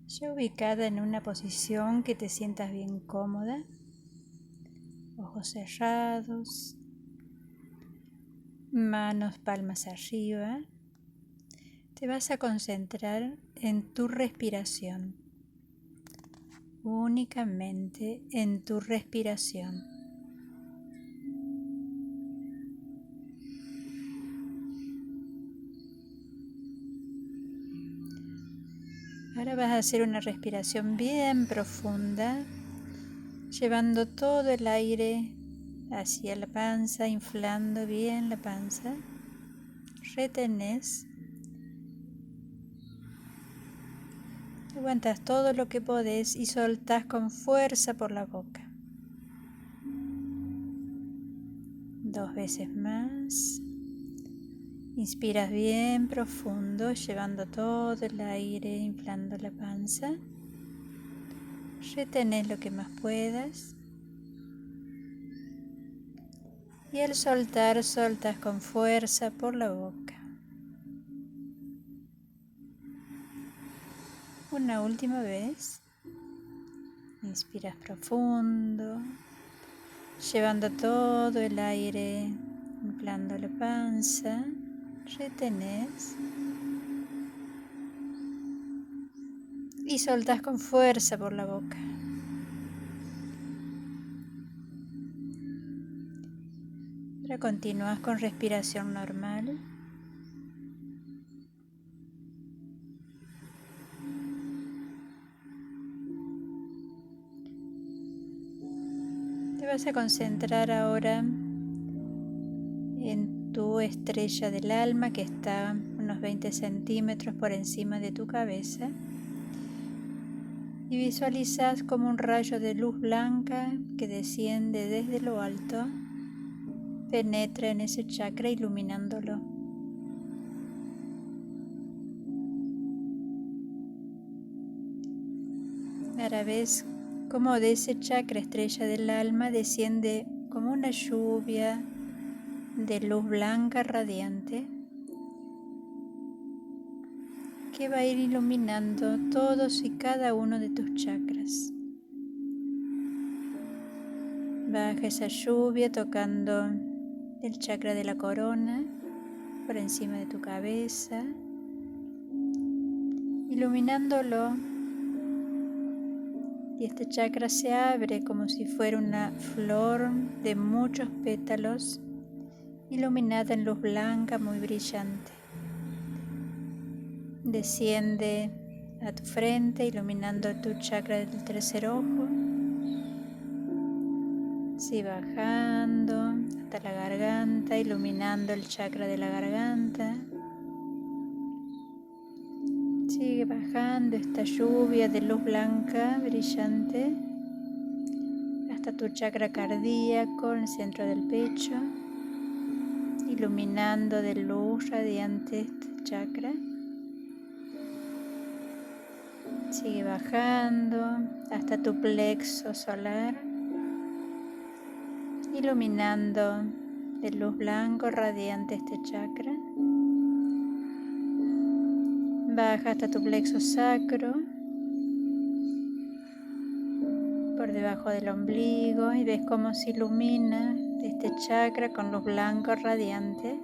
Ya ubicada en una posición que te sientas bien cómoda, ojos cerrados, manos palmas arriba, te vas a concentrar en tu respiración, únicamente en tu respiración. Ahora vas a hacer una respiración bien profunda, llevando todo el aire hacia la panza, inflando bien la panza. Retenés. Aguantas todo lo que podés y soltás con fuerza por la boca. 2 veces más. Inspiras bien profundo, llevando todo el aire, inflando la panza. Retenés lo que más puedas. Y al soltar, soltas con fuerza por la boca. Una última vez. Inspiras profundo, llevando todo el aire, inflando la panza. Retenés. Y soltas con fuerza por la boca. Ahora continúas con respiración normal. Te vas a concentrar ahora en tu estrella del alma que está unos 20 centímetros por encima de tu cabeza. Y visualizas como un rayo de luz blanca que desciende desde lo alto, penetra en ese chakra iluminándolo. Ahora ves cómo de ese chakra estrella del alma desciende como una lluvia de luz blanca radiante que va a ir iluminando todos y cada uno de tus chakras. Baja esa lluvia tocando el chakra de la corona por encima de tu cabeza, iluminándolo, y este chakra se abre como si fuera una flor de muchos pétalos iluminada en luz blanca muy brillante. Desciende a tu frente iluminando tu chakra del tercer ojo. Sigue bajando hasta la garganta, iluminando el chakra de la garganta. Sigue bajando esta lluvia de luz blanca brillante hasta tu chakra cardíaco, en el centro del pecho, iluminando de luz radiante este chakra. Sigue bajando hasta tu plexo solar, iluminando de luz blanco radiante este chakra. Baja hasta tu plexo sacro, por debajo del ombligo, y ves cómo se ilumina este chakra con luz blanco radiante.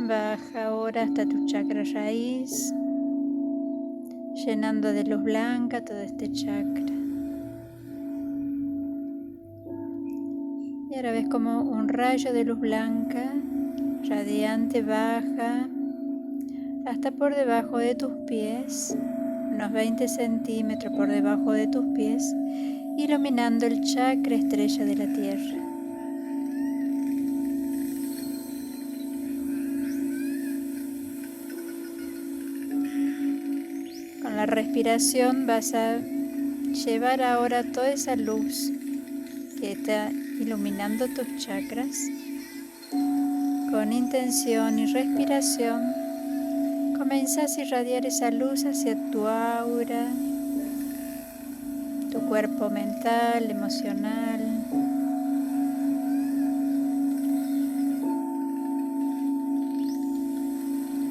Baja ahora hasta tu chakra raíz, llenando de luz blanca todo este chakra. Y ahora ves como un rayo de luz blanca radiante baja hasta por debajo de tus pies, unos 20 centímetros por debajo de tus pies, iluminando el chakra estrella de la tierra. Con la respiración vas a llevar ahora toda esa luz que está iluminando tus chakras. Con intención y respiración, comenzás a irradiar esa luz hacia tu aura, tu cuerpo mental, emocional.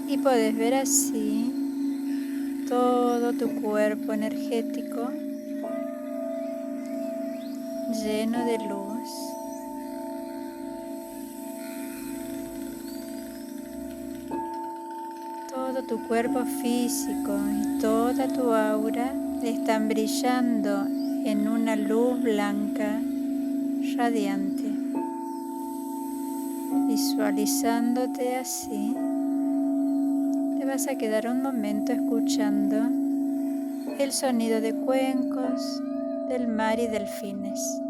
Y podés ver así todo tu cuerpo energético lleno de luz. Todo tu cuerpo físico y toda tu aura están brillando en una luz blanca radiante. Visualizándote así, te vas a quedar un momento escuchando el sonido de cuencos del mar y delfines.